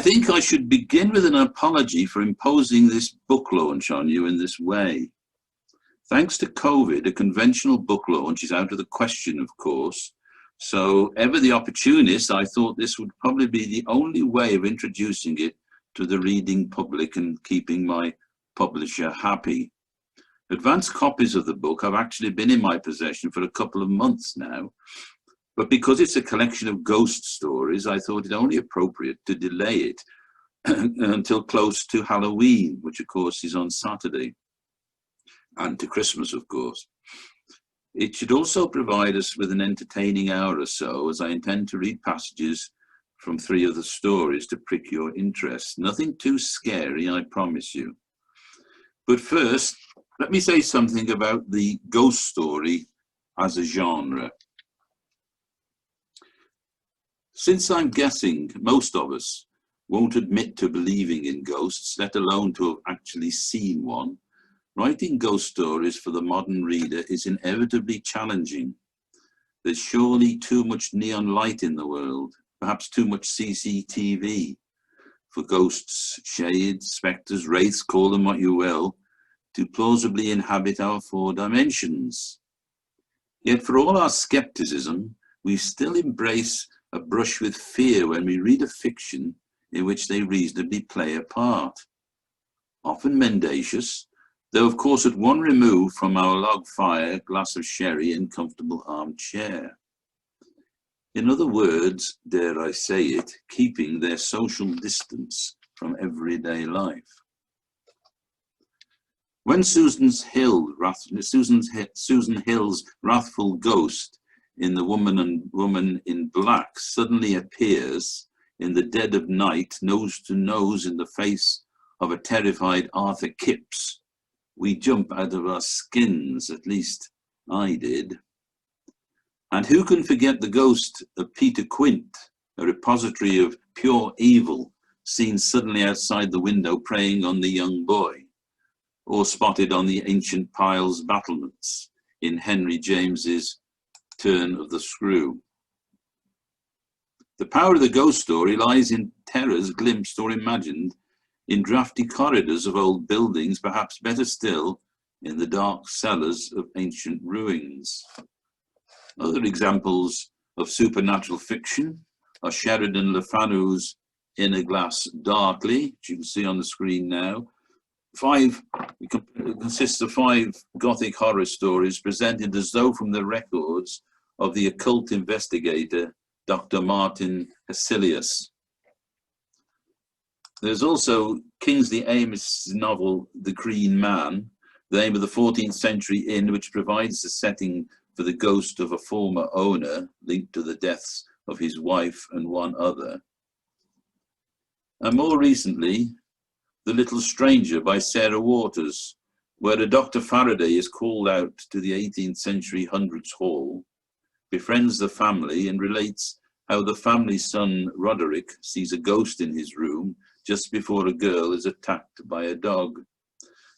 think I should begin with an apology for imposing this book launch on you in this way. Thanks to COVID, a conventional book launch is out of the question, of course. So, ever the opportunist, I thought this would probably be the only way of introducing it to the reading public and keeping my publisher happy. Advanced copies of the book have actually been in my possession for a couple of months now, but because it's a collection of ghost stories, I thought it only appropriate to delay it until close to Halloween, which of course is on Saturday, and to Christmas, of course. It should also provide us with an entertaining hour or so, as I intend to read passages from 3 of the stories to prick your interest. Nothing too scary, I promise you. But first, let me say something about the ghost story as a genre. Since I'm guessing most of us won't admit to believing in ghosts, let alone to have actually seen one, writing ghost stories for the modern reader is inevitably challenging. There's surely too much neon light in the world, perhaps too much CCTV for ghosts, shades, spectres, wraiths, call them what you will, to plausibly inhabit our 4 dimensions. Yet for all our skepticism, we still embrace a brush with fear when we read a fiction in which they reasonably play a part. Often mendacious, though of course at one remove from our log fire, glass of sherry and comfortable armchair. In other words, dare I say it, keeping their social distance from everyday life. When Susan Hill's wrathful ghost in The Woman in Black suddenly appears in the dead of night, nose to nose in the face of a terrified Arthur Kipps, we jump out of our skins, at least I did. And who can forget the ghost of Peter Quint, a repository of pure evil, seen suddenly outside the window preying on the young boy, or spotted on the ancient piles battlements in Henry James's Turn of the Screw. The power of the ghost story lies in terrors glimpsed or imagined in drafty corridors of old buildings, perhaps better still, in the dark cellars of ancient ruins. Other examples of supernatural fiction are Sheridan Le Fanu's In a Glass Darkly, which you can see on the screen now. It consists of 5 Gothic horror stories presented as though from the records of the occult investigator, Dr. Martin Hesselius. There's also Kingsley Amis' novel, The Green Man, the name of the 14th century inn, which provides the setting for the ghost of a former owner linked to the deaths of his wife and 1 other. And more recently, The Little Stranger by Sarah Waters, where a Dr. Faraday is called out to the 18th century hundreds hall, befriends the family and relates how the family's son Roderick sees a ghost in his room just before a girl is attacked by a dog.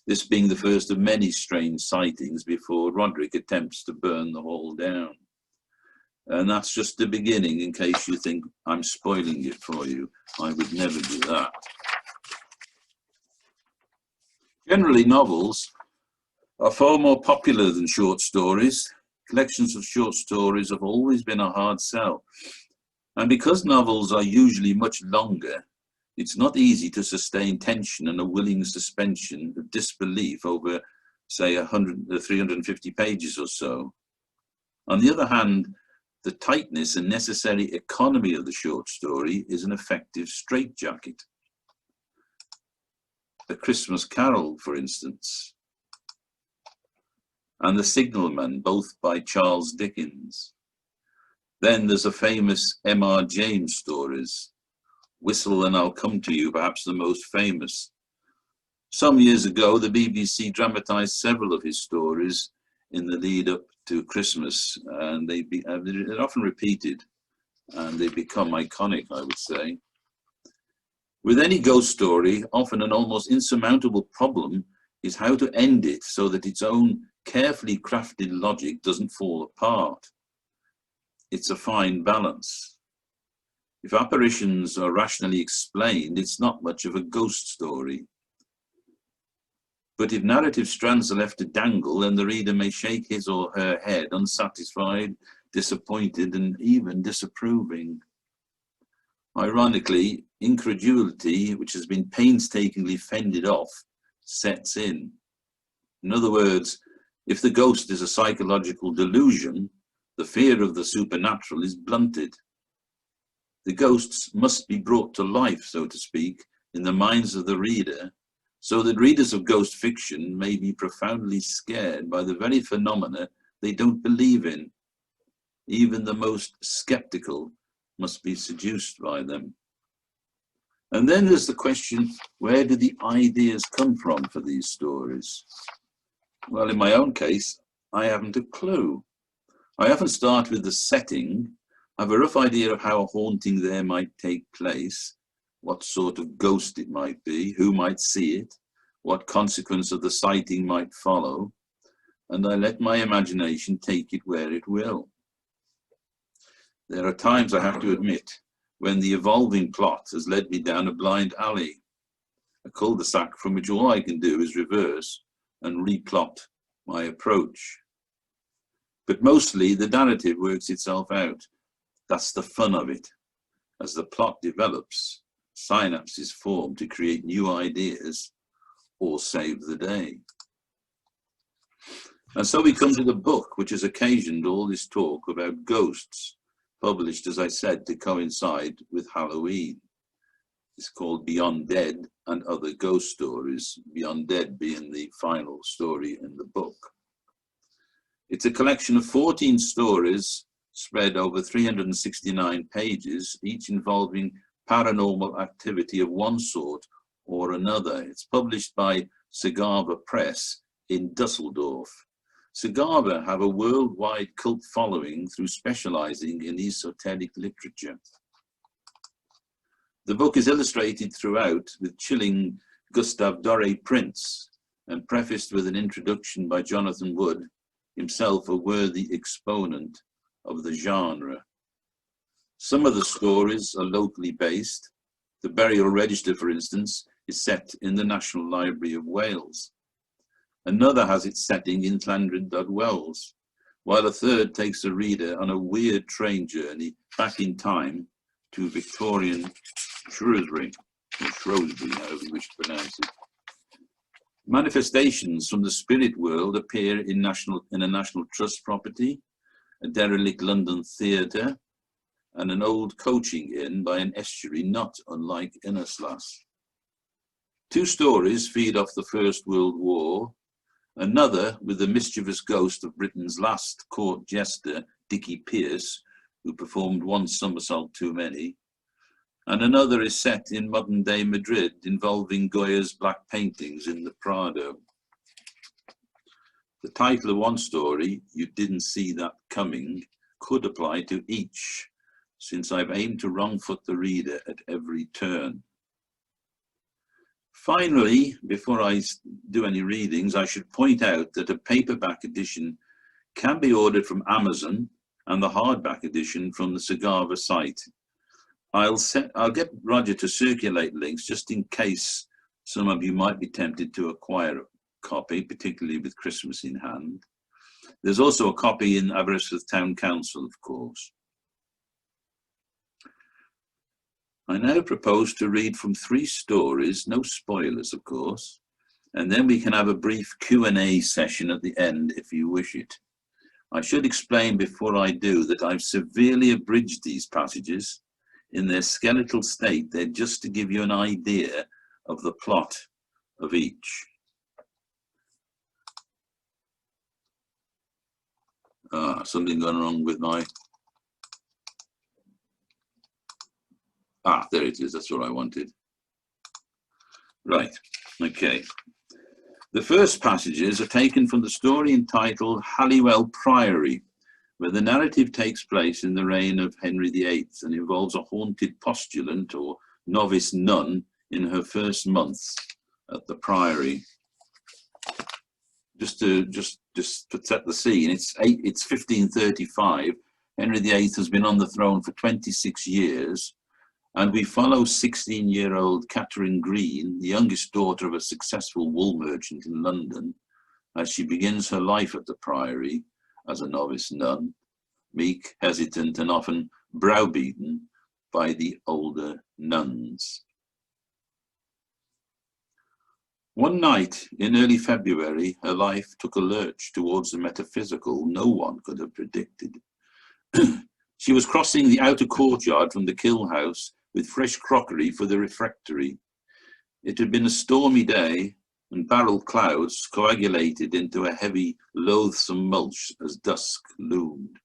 This being the first of many strange sightings before Roderick attempts to burn the hall down. And that's just the beginning, in case you think I'm spoiling it for you. I would never do that. Generally, novels are far more popular than short stories. Collections of short stories have always been a hard sell. And because novels are usually much longer, it's not easy to sustain tension and a willing suspension of disbelief over, say, 350 pages or so. On the other hand, the tightness and necessary economy of the short story is an effective straitjacket. A Christmas Carol, for instance, and The Signalman, both by Charles Dickens. Then there's the famous M.R. James stories, Whistle and I'll Come to You, perhaps the most famous. Some years ago, the BBC dramatized several of his stories in the lead up to Christmas, and they're often repeated, and they become iconic, I would say. With any ghost story, often an almost insurmountable problem is how to end it so that its own carefully crafted logic doesn't fall apart. It's a fine balance. If apparitions are rationally explained, it's not much of a ghost story. But if narrative strands are left to dangle, then the reader may shake his or her head, unsatisfied, disappointed, and even disapproving. Ironically, incredulity, which has been painstakingly fended off, sets in. In other words, if the ghost is a psychological delusion, the fear of the supernatural is blunted. The ghosts must be brought to life, so to speak, in the minds of the reader, so that readers of ghost fiction may be profoundly scared by the very phenomena they don't believe in. Even the most skeptical must be seduced by them. And then there's the question, where do the ideas come from for these stories? Well, in my own case, I haven't a clue. I often start with the setting, have a rough idea of how a haunting there might take place, what sort of ghost it might be, who might see it, what consequence of the sighting might follow, and I let my imagination take it where it will. There are times, I have to admit, when the evolving plot has led me down a blind alley, a cul-de-sac from which all I can do is reverse and replot my approach. But mostly the narrative works itself out. That's the fun of it. As the plot develops, synapses form to create new ideas or save the day. And so we come to the book, which has occasioned all this talk about ghosts, published, as I said, to coincide with Halloween. It's called Beyond Dead and Other Ghost Stories, Beyond Dead being the final story in the book. It's a collection of 14 stories spread over 369 pages, each involving paranormal activity of one sort or another. It's published by Sagava Press in Dusseldorf. Sagava have a worldwide cult following through specializing in esoteric literature. The book is illustrated throughout with chilling Gustave Doré prints and prefaced with an introduction by Jonathan Wood, himself a worthy exponent of the genre. Some of the stories are locally based. The Burial Register, for instance, is set in the National Library of Wales. Another has its setting in Llandrindod, while a third takes the reader on a weird train journey back in time to Victorian Shrewsbury, or Shrewsbury, however you wish to pronounce it. Manifestations from the spirit world appear in a National Trust property, a derelict London theatre, and an old coaching inn by an estuary not unlike Innislas. Two stories feed off the First World War, another with the mischievous ghost of Britain's last court jester, Dickie Pearce, who performed one somersault too many, and another is set in modern-day Madrid, involving Goya's black paintings in the Prado. The title of one story, You Didn't See That Coming, could apply to each, since I've aimed to wrong-foot the reader at every turn. Finally, before I do any readings, I should point out that a paperback edition can be ordered from Amazon and the hardback edition from the Sagava site. I'll get Roger to circulate links just in case some of you might be tempted to acquire a copy, particularly with Christmas in hand. There's also a copy in Aberystwyth Town Council, of course. I now propose to read from 3 stories, no spoilers, of course, and then we can have a brief Q&A session at the end if you wish it. I should explain before I do that I've severely abridged these passages. In their skeletal state, they're just to give you an idea of the plot of each. Something gone wrong with my... there it is, that's what I wanted. Right, okay. The first passages are taken from the story entitled Hollywell Priory, where the narrative takes place in the reign of Henry VIII and involves a haunted postulant or novice nun in her first months at the Priory. Just to set the scene, it's 1535. Henry VIII has been on the throne for 26 years, And we follow 16-year-old Catherine Green, the youngest daughter of a successful wool merchant in London, as she begins her life at the Priory as a novice nun, meek, hesitant, and often browbeaten by the older nuns. One night in early February, her life took a lurch towards the metaphysical no one could have predicted. She was crossing the outer courtyard from the kill house with fresh crockery for the refectory. It had been a stormy day, and barrel clouds coagulated into a heavy, loathsome mulch as dusk loomed.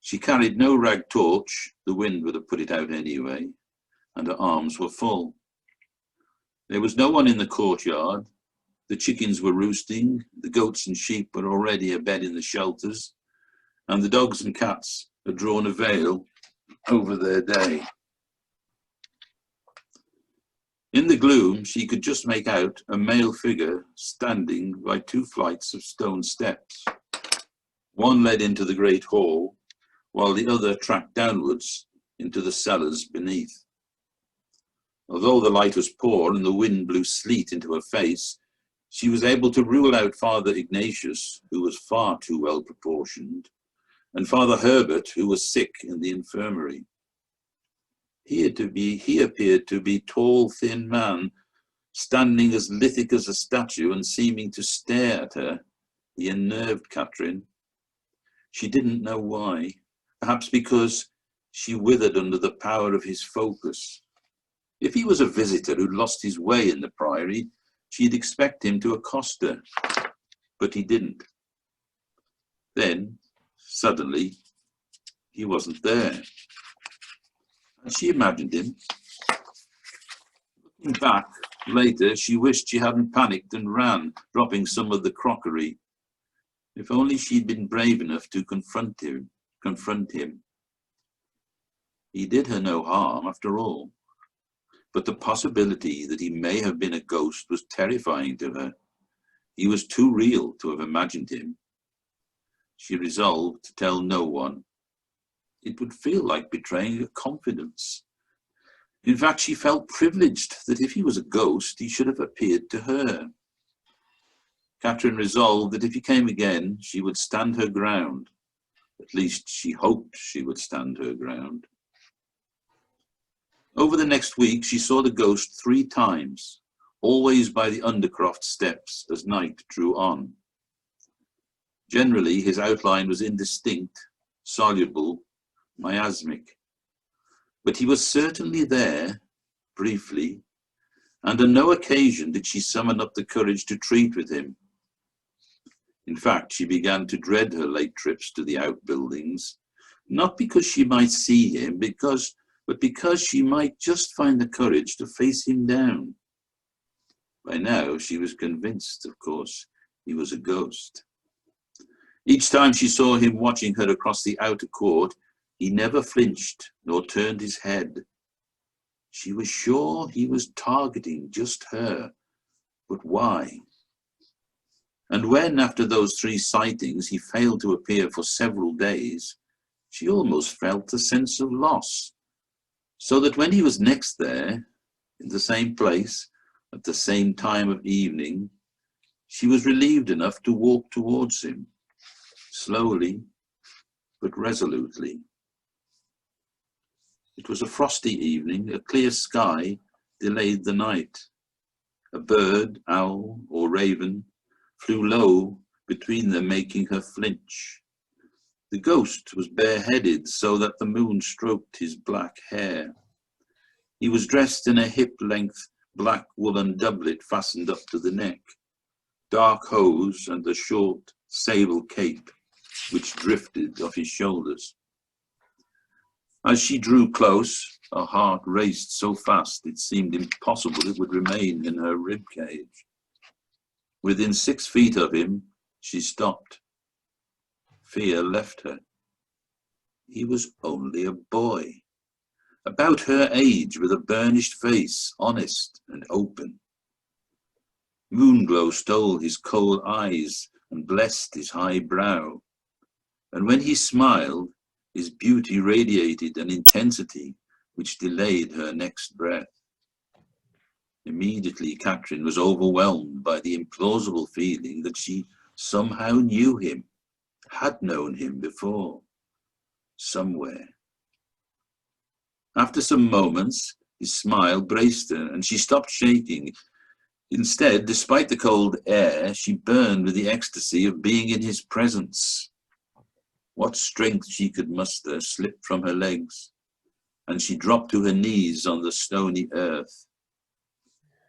She carried no rag torch, the wind would have put it out anyway, and her arms were full. There was no one in the courtyard. The chickens were roosting, the goats and sheep were already abed in the shelters, and the dogs and cats had drawn a veil over their day. In the gloom, she could just make out a male figure standing by two flights of stone steps. One led into the great hall, while the other tracked downwards into the cellars beneath. Although the light was poor and the wind blew sleet into her face, she was able to rule out Father Ignatius, who was far too well proportioned, and Father Herbert, who was sick in the infirmary. He appeared to be tall, thin man, standing as lithic as a statue and seeming to stare at her. He unnerved Catherine. She didn't know why, perhaps because she withered under the power of his focus. If he was a visitor who'd lost his way in the Priory, she'd expect him to accost her, but he didn't. Then, suddenly, he wasn't there. And she imagined him. Looking back later, she wished she hadn't panicked and ran, dropping some of the crockery. If only she'd been brave enough to confront him. He did her no harm, after all. But the possibility that he may have been a ghost was terrifying to her. He was too real to have imagined him. She resolved to tell no one. It would feel like betraying a confidence. In fact, she felt privileged that if he was a ghost, he should have appeared to her. Catherine resolved that if he came again, she would stand her ground. At least she hoped she would stand her ground. Over the next week, she saw the ghost 3 times, always by the Undercroft steps as night drew on. Generally, his outline was indistinct, soluble, miasmic. But he was certainly there, briefly, and on no occasion did she summon up the courage to treat with him. In fact, she began to dread her late trips to the outbuildings, not because she might see him, but because she might just find the courage to face him down. By now, she was convinced, of course, he was a ghost. Each time she saw him watching her across the outer court, he never flinched nor turned his head. She was sure he was targeting just her, but why? And when, after those 3 sightings, he failed to appear for several days, she almost felt a sense of loss. So that when he was next there, in the same place, at the same time of evening, she was relieved enough to walk towards him, slowly but resolutely. It was a frosty evening. A clear sky delayed the night. A bird, owl, or raven flew low between them, making her flinch. The ghost was bareheaded so that the moon stroked his black hair. He was dressed in a hip-length black woolen doublet fastened up to the neck, dark hose and a short sable cape which drifted off his shoulders. As she drew close, her heart raced so fast it seemed impossible it would remain in her ribcage. Within 6 feet of him, she stopped. Fear left her. He was only a boy, about her age, with a burnished face, honest and open. Moonglow stole his cold eyes and blessed his high brow. And when he smiled, his beauty radiated an intensity which delayed her next breath. Immediately, Catherine was overwhelmed by the implausible feeling that she somehow knew him, had known him before, somewhere. After some moments, his smile braced her, and she stopped shaking. Instead, despite the cold air, she burned with the ecstasy of being in his presence. What strength she could muster slipped from her legs, and she dropped to her knees on the stony earth.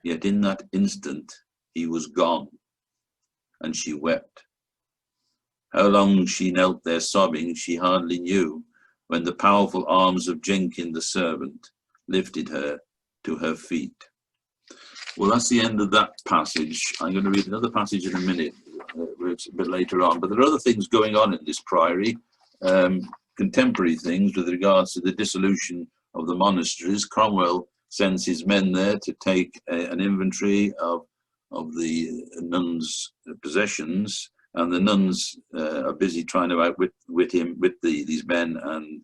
Yet in that instant, he was gone, and she wept. How long she knelt there sobbing, she hardly knew, when the powerful arms of Jenkin the servant lifted her to her feet. Well, that's the end of that passage. I'm going to read another passage in a minute, it's a bit later on, but there are other things going on in this priory, contemporary things with regards to the dissolution of the monasteries. Cromwell sends his men there to take an inventory of the nuns' possessions, and the nuns are busy trying to outwit these men and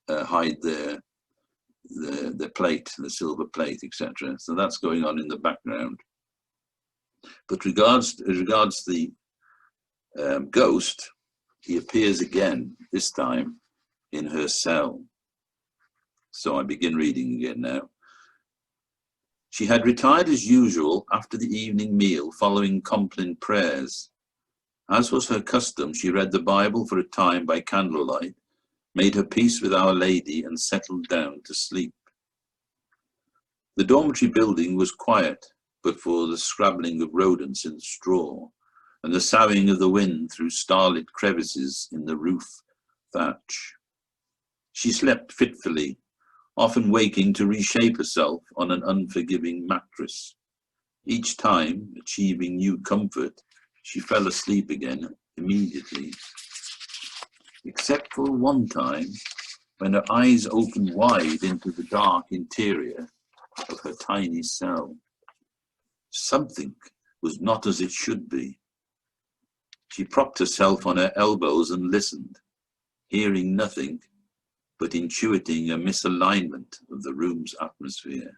hide their plate, the silver plate, etc. So that's going on in the background. But as regards the ghost, he appears again, this time in her cell. So I begin reading again now. She had retired as usual after the evening meal following Compline prayers. As was her custom, she read the Bible for a time by candlelight, made her peace with Our Lady, and settled down to sleep. The dormitory building was quiet, but for the scrabbling of rodents in the straw and the soughing of the wind through starlit crevices in the roof thatch. She slept fitfully, often waking to reshape herself on an unforgiving mattress. Each time, achieving new comfort, she fell asleep again immediately. Except for one time, when her eyes opened wide into the dark interior of her tiny cell. Something was not as it should be. She propped herself on her elbows and listened, hearing nothing, but intuiting a misalignment of the room's atmosphere.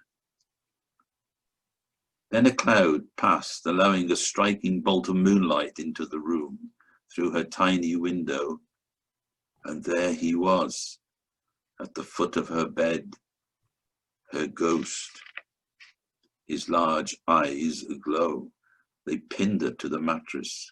Then a cloud passed, allowing a striking bolt of moonlight into the room through her tiny window, and there he was, at the foot of her bed, her ghost. His large eyes aglow. They pinned her to the mattress.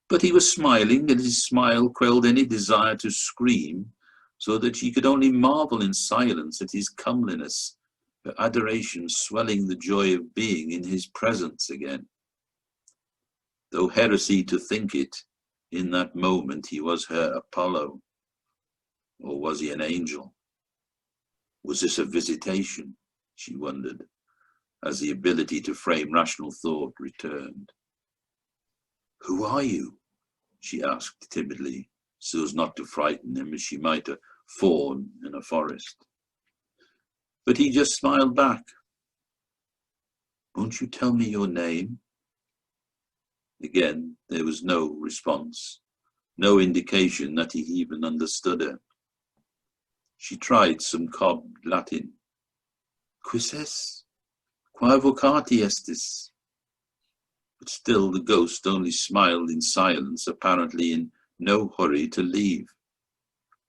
But he was smiling, and his smile quelled any desire to scream, so that she could only marvel in silence at his comeliness, her adoration swelling the joy of being in his presence again. Though heresy to think it, in that moment he was her Apollo. Or was he an angel? Was this a visitation? She wondered, as the ability to frame rational thought returned. "Who are you?" she asked timidly, so as not to frighten him as she might a fawn in a forest. But he just smiled back. "Won't you tell me your name?" Again, there was no response, no indication that he even understood her. She tried some cobbed Latin. "Quis es? Quae vocati estis?" But still the ghost only smiled in silence, apparently in no hurry to leave.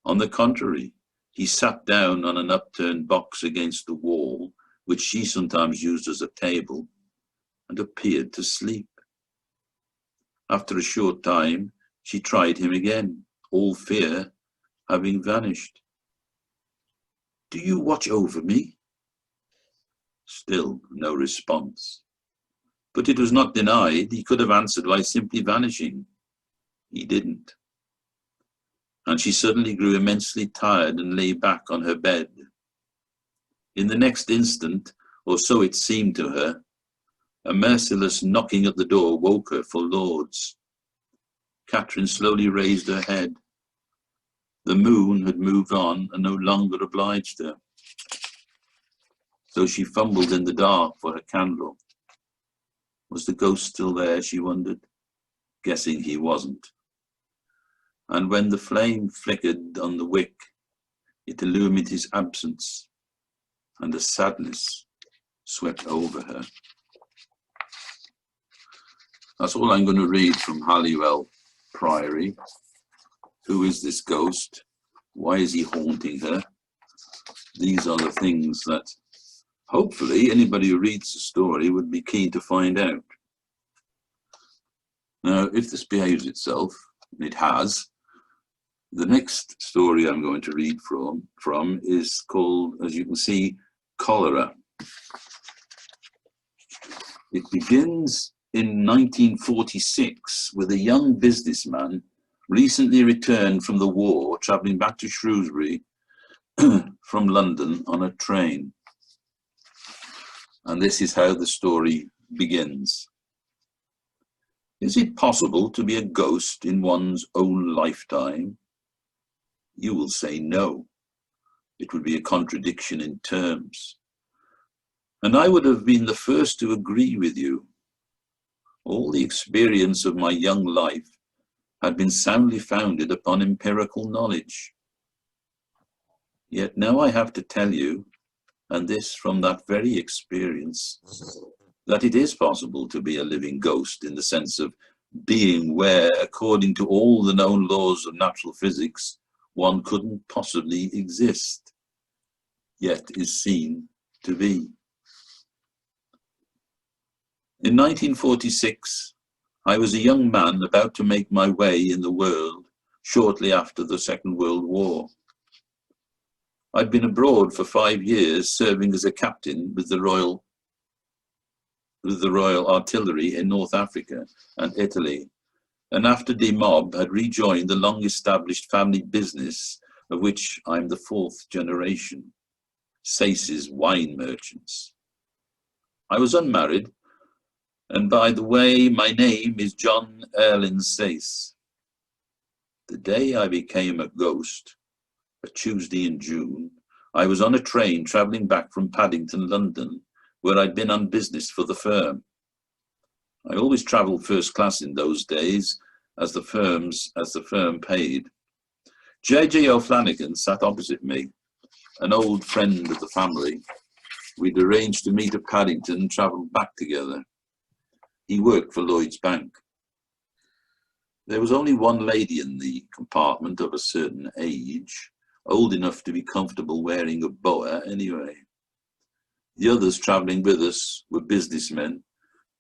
On the contrary, he sat down on an upturned box against the wall, which she sometimes used as a table, and appeared to sleep. After a short time, she tried him again, all fear having vanished. "Do you watch over me?" Still no response. But it was not denied. He could have answered by simply vanishing. He didn't. And she suddenly grew immensely tired and lay back on her bed. In the next instant, or so it seemed to her, a merciless knocking at the door woke her for lauds. Catherine slowly raised her head. The moon had moved on and no longer obliged her. So she fumbled in the dark for her candle. Was the ghost still there, she wondered, guessing he wasn't. And when the flame flickered on the wick, It illumined his absence, and a sadness swept over her. That's all I'm going to read from Hollywell Priory. Who is this ghost? Why is he haunting her? These are the things that hopefully anybody who reads the story would be keen to find out. Now, if this behaves itself, and it has, the next story I'm going to read from is called, as you can see, Cholera. It begins in 1946 with a young businessman recently returned from the war, travelling back to Shrewsbury from London on a train. And this is how the story begins. Is it possible to be a ghost in one's own lifetime? You will say no. It would be a contradiction in terms. And I would have been the first to agree with you. All the experience of my young life had been soundly founded upon empirical knowledge. Yet now I have to tell you, and this from that very experience, that it is possible to be a living ghost in the sense of being where, according to all the known laws of natural physics, one couldn't possibly exist, yet is seen to be. In 1946, I was a young man about to make my way in the world shortly after the Second World War. I'd been abroad for 5 years, serving as a captain with the Royal Artillery in North Africa and Italy, and after demob had rejoined the long-established family business of which I'm the 4th generation, Sace's wine merchants. I was unmarried, and by the way, my name is John Erlin Sace. The day I became a ghost, a Tuesday in June, I was on a train travelling back from Paddington, London, where I'd been on business for the firm. I always travelled first class in those days, as the firm paid. J.J. O'Flanagan sat opposite me, an old friend of the family. We'd arranged to meet at Paddington and travel back together. He worked for Lloyd's Bank. There was only one lady in the compartment of a certain age, old enough to be comfortable wearing a boa anyway. The others travelling with us were businessmen,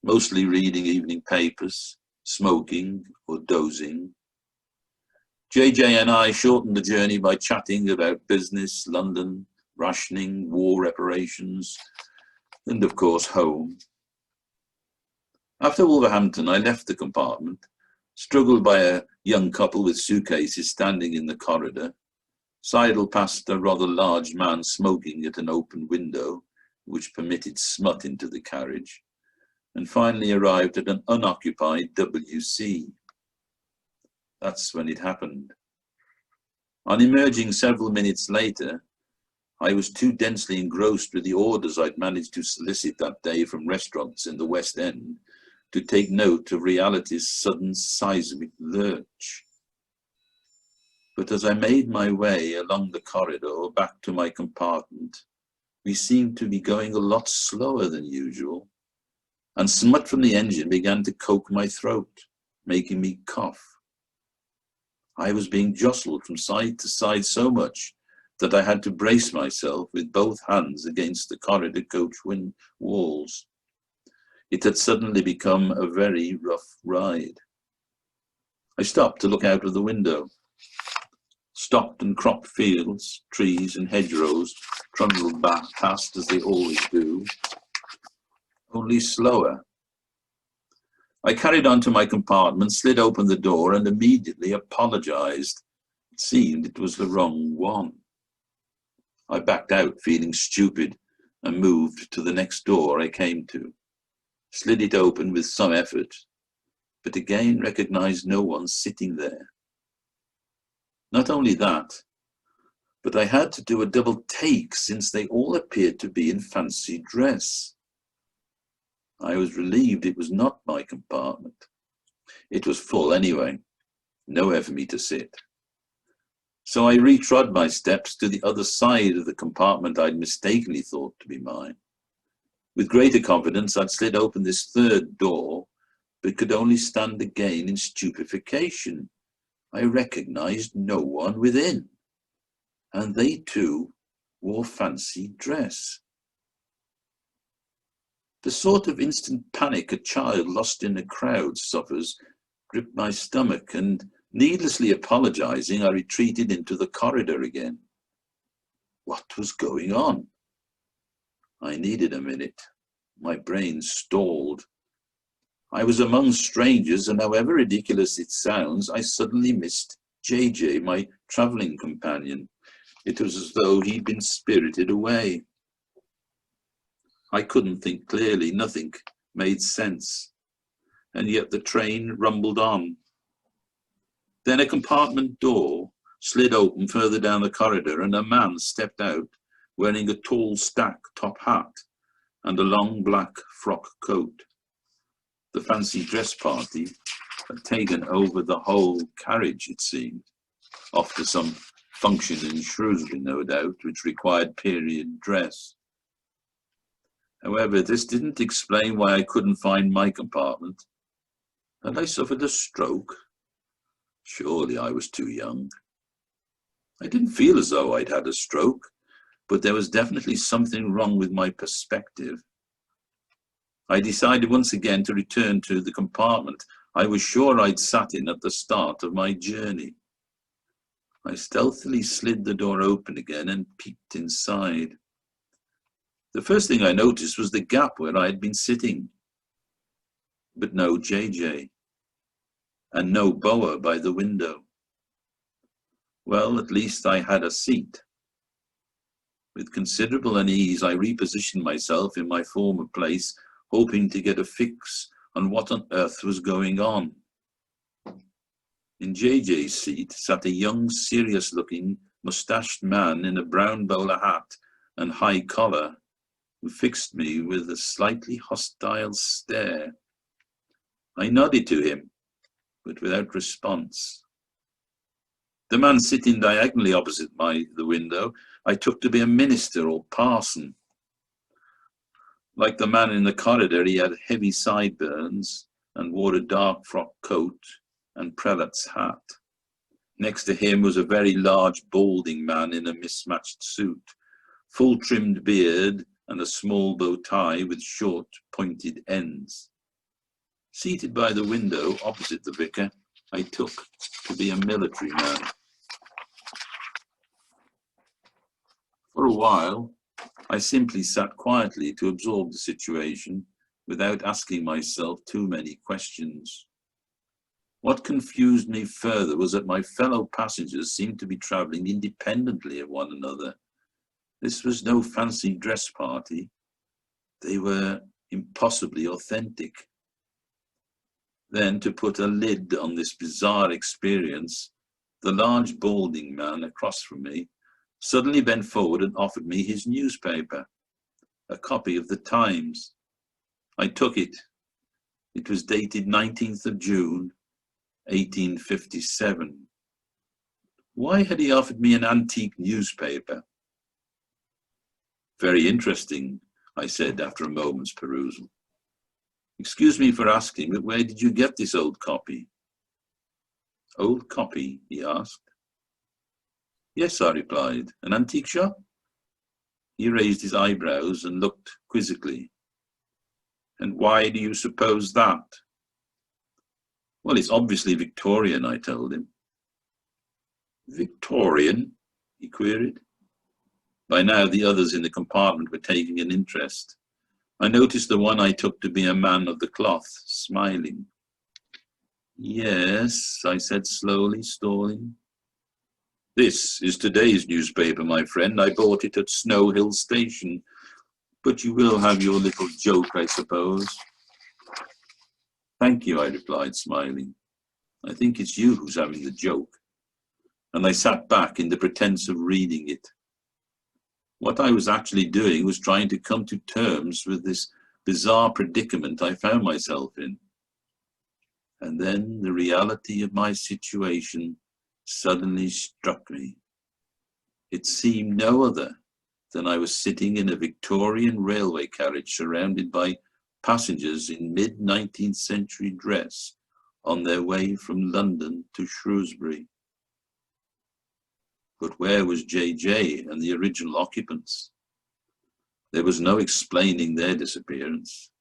mostly reading evening papers, smoking or dozing. JJ and I shortened the journey by chatting about business, London, rationing, war reparations, and of course home. After Wolverhampton, I left the compartment, struggled by a young couple with suitcases standing in the corridor, sidled past a rather large man smoking at an open window, which permitted smut into the carriage, and finally arrived at an unoccupied WC. That's when it happened. On emerging several minutes later, I was too densely engrossed with the orders I'd managed to solicit that day from restaurants in the West End to take note of reality's sudden seismic lurch. But as I made my way along the corridor back to my compartment, we seemed to be going a lot slower than usual, and smut from the engine began to coat my throat, making me cough. I was being jostled from side to side so much that I had to brace myself with both hands against the corridor coach walls. It had suddenly become a very rough ride. I stopped to look out of the window. Stocked and cropped fields, trees and hedgerows trundled back past as they always do, only slower. I carried on to my compartment, slid open the door, and immediately apologized. It seemed it was the wrong one. I backed out, feeling stupid, and moved to the next door I came to. Slid it open with some effort, but again recognized no one sitting there. Not only that, but I had to do a double take since they all appeared to be in fancy dress. I was relieved it was not my compartment. It was full anyway, nowhere for me to sit. So I retrod my steps to the other side of the compartment I'd mistakenly thought to be mine. With greater confidence, I'd slid open this third door, but could only stand again in stupefaction. I recognized no one within, and they too wore fancy dress. The sort of instant panic a child lost in a crowd suffers gripped my stomach, and needlessly apologizing, I retreated into the corridor again. What was going on? I needed a minute. My brain stalled. I was among strangers, and however ridiculous it sounds, I suddenly missed JJ, my travelling companion. It was as though he'd been spirited away. I couldn't think clearly. Nothing made sense. And yet the train rumbled on. Then a compartment door slid open further down the corridor, and a man stepped out wearing a tall stack top hat and a long black frock coat. The fancy dress party had taken over the whole carriage, it seemed, off to some function in Shrewsbury, no doubt, which required period dress. However, this didn't explain why I couldn't find my compartment. Had I suffered a stroke? Surely I was too young. I didn't feel as though I'd had a stroke, but there was definitely something wrong with my perspective. I decided once again to return to the compartment I was sure I'd sat in at the start of my journey. I stealthily slid the door open again and peeked inside. The first thing I noticed was the gap where I had been sitting. But no JJ, and no Boa by the window. Well, at least I had a seat. With considerable unease, I repositioned myself in my former place, hoping to get a fix on what on earth was going on. In JJ's seat sat a young, serious-looking, mustached man in a brown bowler hat and high collar, who fixed me with a slightly hostile stare. I nodded to him, but without response. The man sitting diagonally opposite the window I took to be a minister or parson. Like the man in the corridor, he had heavy sideburns and wore a dark frock coat and prelate's hat. Next to him was a very large, balding man in a mismatched suit, full-trimmed beard and a small bow tie with short, pointed ends. Seated by the window opposite the vicar, I took to be a military man. For a while, I simply sat quietly to absorb the situation without asking myself too many questions. What confused me further was that my fellow passengers seemed to be travelling independently of one another. This was no fancy dress party. They were impossibly authentic. Then, to put a lid on this bizarre experience, the large balding man across from me suddenly bent forward and offered me his newspaper, a copy of the Times. I took it. It was dated 19th of June, 1857. Why had he offered me an antique newspaper? Very interesting, I said after a moment's perusal. Excuse me for asking, but where did you get this old copy? Old copy, he asked. Yes, I replied. An antique shop? He raised his eyebrows and looked quizzically. And why do you suppose that? Well, it's obviously Victorian, I told him. Victorian? He queried. By now the others in the compartment were taking an interest. I noticed the one I took to be a man of the cloth, smiling. Yes, I said slowly, stalling. This is today's newspaper, my friend. I bought it at Snow Hill Station. But you will have your little joke, I suppose. Thank you, I replied, smiling. I think it's you who's having the joke. And I sat back in the pretense of reading it. What I was actually doing was trying to come to terms with this bizarre predicament I found myself in. And then the reality of my situation suddenly struck me. It seemed no other than I was sitting in a Victorian railway carriage surrounded by passengers in mid-19th century dress on their way from London to Shrewsbury. But where was JJ and the original occupants? There was no explaining their disappearance.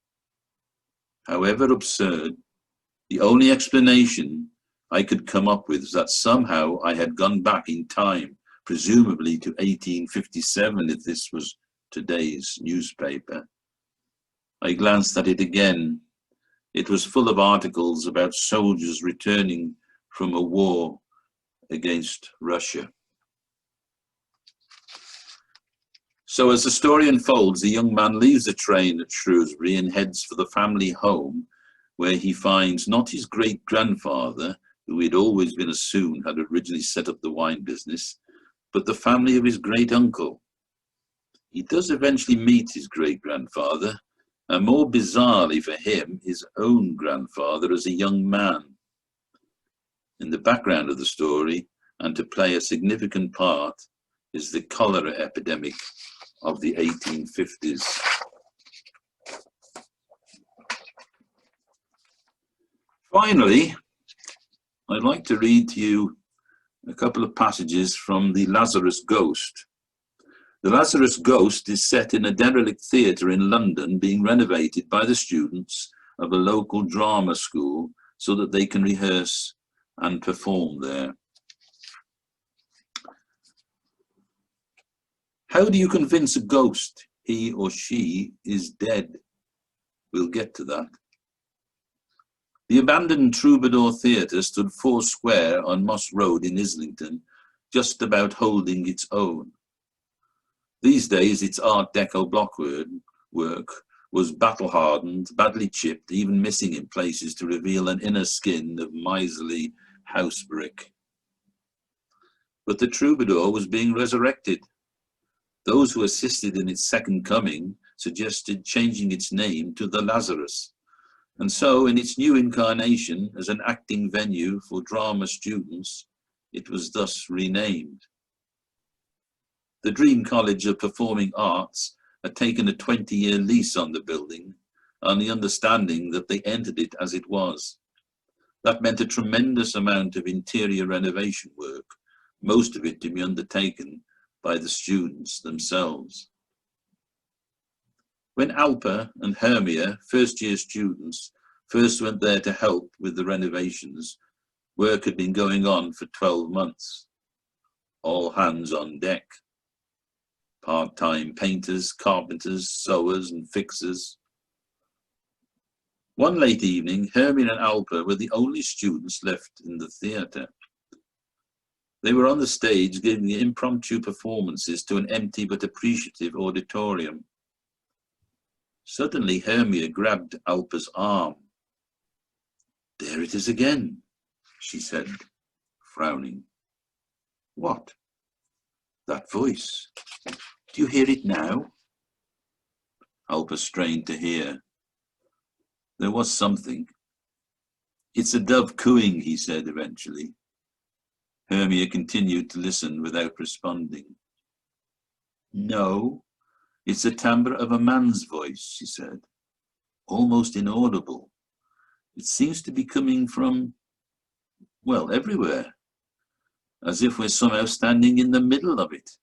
However absurd, the only explanation I could come up with was that somehow I had gone back in time, presumably to 1857 if this was today's newspaper. I glanced at it again. It was full of articles about soldiers returning from a war against Russia. So as the story unfolds, the young man leaves the train at Shrewsbury and heads for the family home, where he finds not his great-grandfather, who he'd always been assumed had originally set up the wine business, but the family of his great-uncle. He does eventually meet his great-grandfather, and more bizarrely for him, his own grandfather as a young man. In the background of the story, and to play a significant part, is the cholera epidemic of the 1850s. Finally, I'd like to read to you a couple of passages from The Lazarus Ghost. The Lazarus Ghost is set in a derelict theatre in London being renovated by the students of a local drama school so that they can rehearse and perform there. How do you convince a ghost he or she is dead? We'll get to that. The abandoned Troubadour Theatre stood 4 square on Moss Road in Islington, just about holding its own. These days, its Art Deco blockwork was battle-hardened, badly chipped, even missing in places to reveal an inner skin of miserly house brick. But the Troubadour was being resurrected. Those who assisted in its second coming suggested changing its name to the Lazarus. And so, in its new incarnation as an acting venue for drama students, it was thus renamed. The Dream College of Performing Arts had taken a 20-year lease on the building, on the understanding that they entered it as it was. That meant a tremendous amount of interior renovation work, most of it to be undertaken by the students themselves. When Alpa and Hermia, first-year students, first went there to help with the renovations, work had been going on for 12 months. All hands on deck. Part-time painters, carpenters, sewers and fixers. One late evening, Hermia and Alpa were the only students left in the theatre. They were on the stage giving impromptu performances to an empty but appreciative auditorium. Suddenly, Hermia grabbed Alpa's arm. "There it is again," she said, frowning. "What?" "That voice. Do you hear it now?" Alpa strained to hear. There was something. "It's a dove cooing," he said eventually. Hermia continued to listen without responding. "No, it's the timbre of a man's voice," she said, "almost inaudible. It seems to be coming from, well, everywhere, as if we're somehow standing in the middle of it,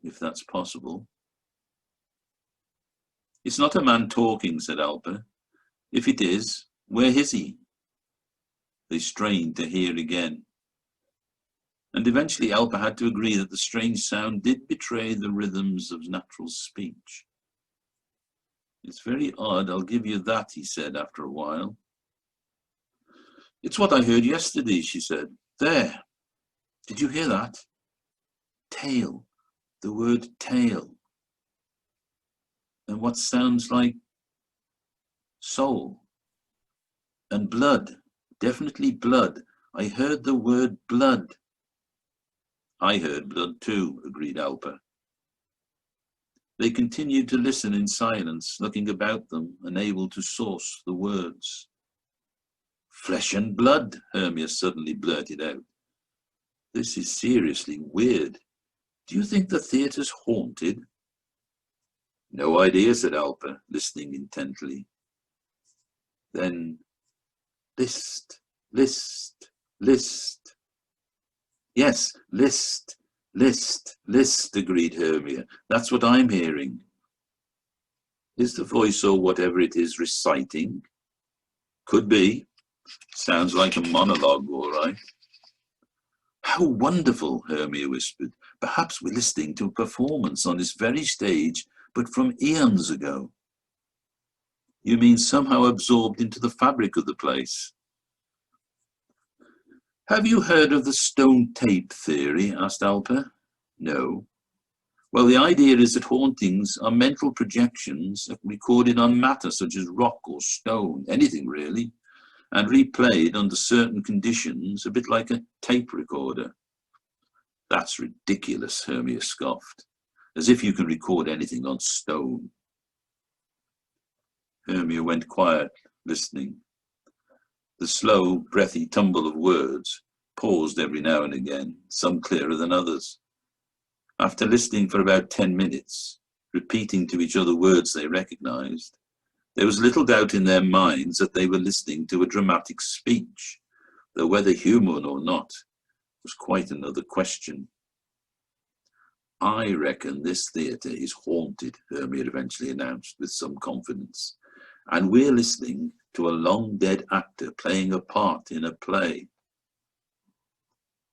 if that's possible." "It's not a man talking," said Alpa. "If it is, where is he?" They strained to hear again. And eventually Alpa had to agree that the strange sound did betray the rhythms of natural speech. "It's very odd, I'll give you that," he said after a while. "It's what I heard yesterday," she said. "There. Did you hear that? Tail. The word tail. And what sounds like soul. And blood. Definitely blood. I heard the word blood." "I heard blood too," agreed Alpa. They continued to listen in silence, looking about them, unable to source the words. "Flesh and blood," Hermia suddenly blurted out. This is seriously weird. Do you think the theatre's haunted? No idea, said Alpa, listening intently. Then, list, list, list. Yes, list, list, list, agreed Hermia. That's what I'm hearing. Is the voice or whatever it is reciting? Could be. Sounds like a monologue, all right. How wonderful, Hermia whispered. Perhaps we're listening to a performance on this very stage, but from eons ago. You mean somehow absorbed into the fabric of the place? Have you heard of the stone tape theory? Asked Alpa. No. Well, the idea is that hauntings are mental projections recorded on matter such as rock or stone, anything really, and replayed under certain conditions, a bit like a tape recorder. That's ridiculous, Hermia scoffed. As if you can record anything on stone. Hermia went quiet, listening. The slow, breathy tumble of words paused every now and again, some clearer than others. After listening for about 10 minutes, repeating to each other words they recognized, there was little doubt in their minds that they were listening to a dramatic speech, though whether human or not was quite another question. I reckon this theatre is haunted, Hermia eventually announced with some confidence, and we're listening to a long-dead actor playing a part in a play.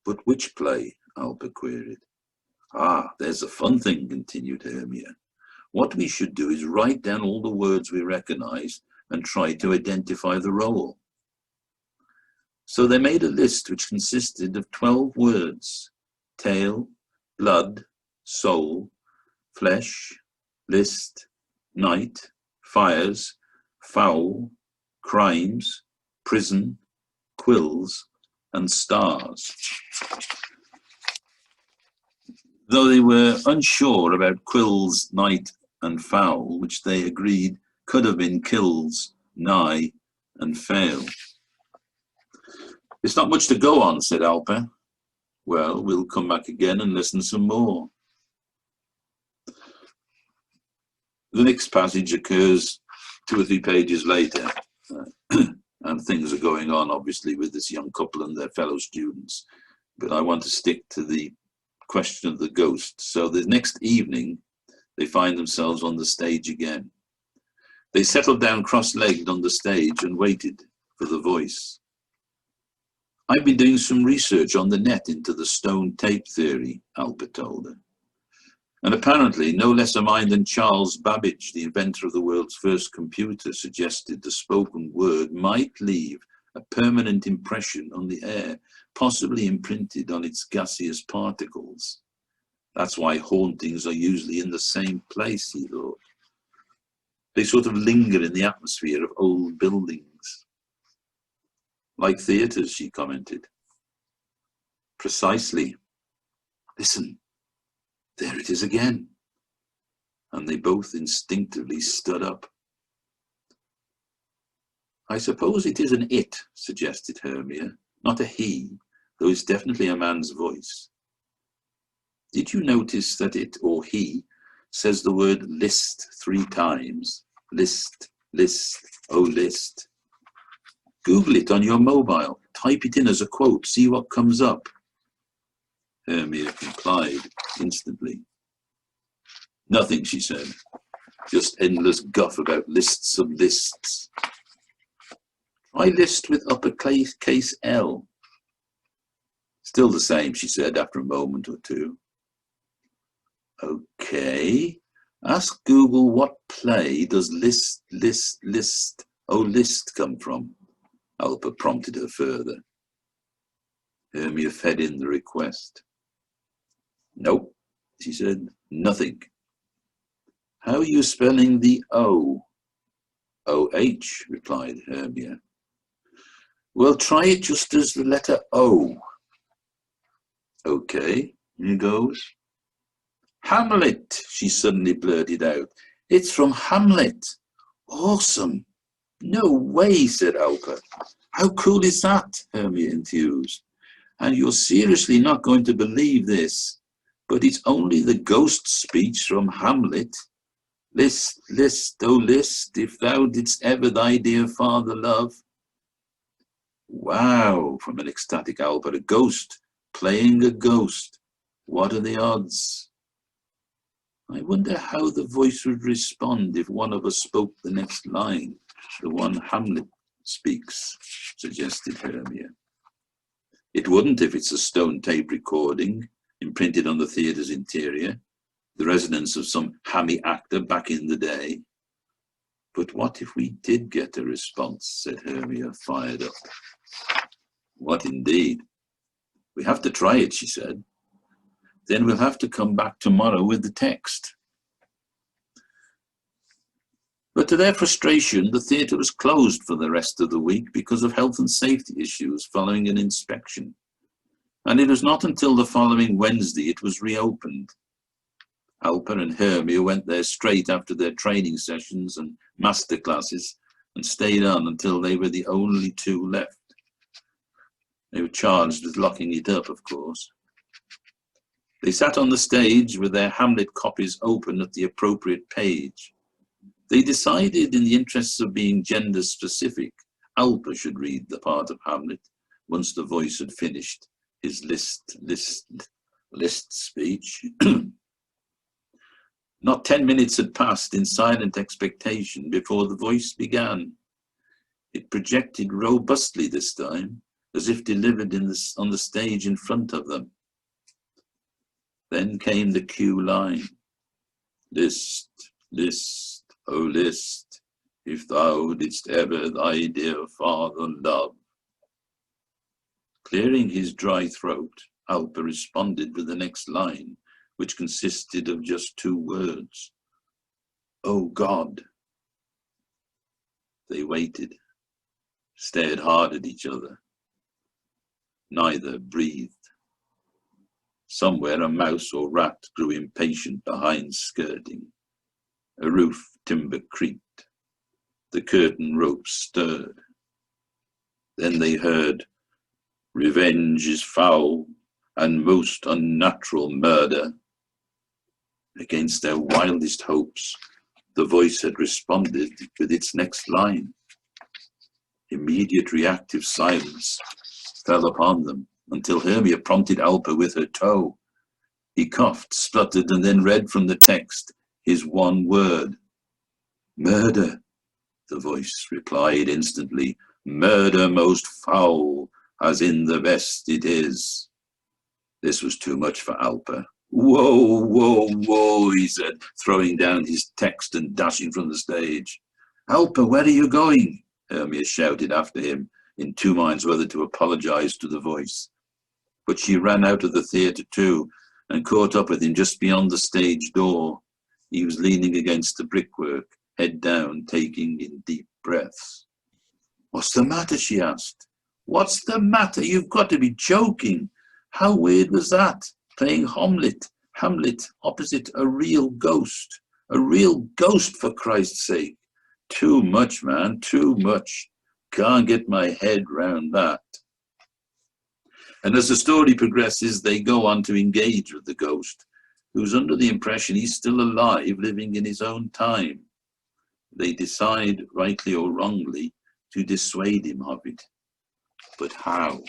But which play? Alpa queried. Ah, there's a fun thing, continued Hermia. What we should do is write down all the words we recognize and try to identify the role. So they made a list which consisted of 12 words: tail, blood, soul, flesh, list, night, fires, foul, crimes, prison, quills, and stars. Though they were unsure about quills, night, and foul, which they agreed could have been kills, nigh, and fail. It's not much to go on, said Alpa. Well, we'll come back again and listen some more. The next passage occurs 2 or 3 pages later, and things are going on, obviously, with this young couple and their fellow students. But I want to stick to the question of the ghost. So the next evening, they find themselves on the stage again. They settled down cross-legged on the stage and waited for the voice. I've been doing some research on the net into the stone tape theory, Alpa told her. And apparently, no less a mind than Charles Babbage, the inventor of the world's first computer, suggested the spoken word might leave a permanent impression on the air, possibly imprinted on its gaseous particles. That's why hauntings are usually in the same place, he thought. They sort of linger in the atmosphere of old buildings. Like theatres, she commented. Precisely. Listen, there it is again. And they both instinctively stood up. I suppose it is an it, suggested Hermia, not a he, though it's definitely a man's voice. Did you notice that it, or he, says the word list 3 times? List, list, oh list. Google it on your mobile. Type it in as a quote. See what comes up. Hermia complied instantly. Nothing, she said. Just endless guff about lists of lists. Try list with uppercase L. Still the same, she said after a moment or two. Okay. Ask Google what play does list, oh list come from? Alpa prompted her further. Hermia fed in the request. Nope, she said, nothing. How are you spelling the O? O-H, replied Hermia. Well, try it just as the letter O. Okay, here goes. Hamlet, she suddenly blurted out. It's from Hamlet. Awesome. No way, said Alpa. How cool is that? Hermia enthused. And you're seriously not going to believe this, but it's only the ghost speech from Hamlet. List, list, O list, if thou didst ever thy dear father love. Wow, from an ecstatic Alper, a ghost playing a ghost. What are the odds? I wonder how the voice would respond if one of us spoke the next line, the one Hamlet speaks, suggested Hermia. It wouldn't if it's a stone tape recording imprinted on the theatre's interior, the resonance of some hammy actor back in the day. But what if we did get a response, said Hermia, fired up. What indeed? We have to try it, she said. Then we'll have to come back tomorrow with the text. But to their frustration, the theatre was closed for the rest of the week because of health and safety issues following an inspection. And it was not until the following Wednesday it was reopened. Alper and Hermia went there straight after their training sessions and master classes and stayed on until they were the only two left. They were charged with locking it up, of course. They sat on the stage with their Hamlet copies open at the appropriate page. They decided, in the interests of being gender-specific, Alper should read the part of Hamlet once the voice had finished his list speech. Not 10 minutes had passed in silent expectation before the voice began. It projected robustly this time, as if delivered on the stage in front of them. Then came the cue line. List, list, O list, if thou didst ever thy dear father love. Clearing his dry throat, Alper responded with the next line, which consisted of just 2 words. Oh God. They waited, stared hard at each other. Neither breathed. Somewhere a mouse or rat grew impatient behind skirting. A roof timber creaked. The curtain ropes stirred. Then they heard, revenge is foul and most unnatural murder. Against their wildest hopes, the voice had responded with its next line. Immediate reactive silence fell upon them until Hermia prompted Alper with her toe. He coughed, spluttered, and then read from the text his one word. Murder, the voice replied instantly. Murder most foul, as in the best it is. This was too much for Alper. Whoa, whoa, whoa, he said, throwing down his text and dashing from the stage. Alper, where are you going? Hermia shouted after him, in 2 minds whether to apologize to the voice. But she ran out of the theatre too, and caught up with him just beyond the stage door. He was leaning against the brickwork, head down, taking in deep breaths. What's the matter? She asked. What's the matter? You've got to be joking. How weird was that? Playing Hamlet opposite a real ghost. A real ghost, for Christ's sake. Too much, man, too much. Can't get my head round that. And as the story progresses, they go on to engage with the ghost, who's under the impression he's still alive, living in his own time. They decide, rightly or wrongly, to dissuade him of it. But how?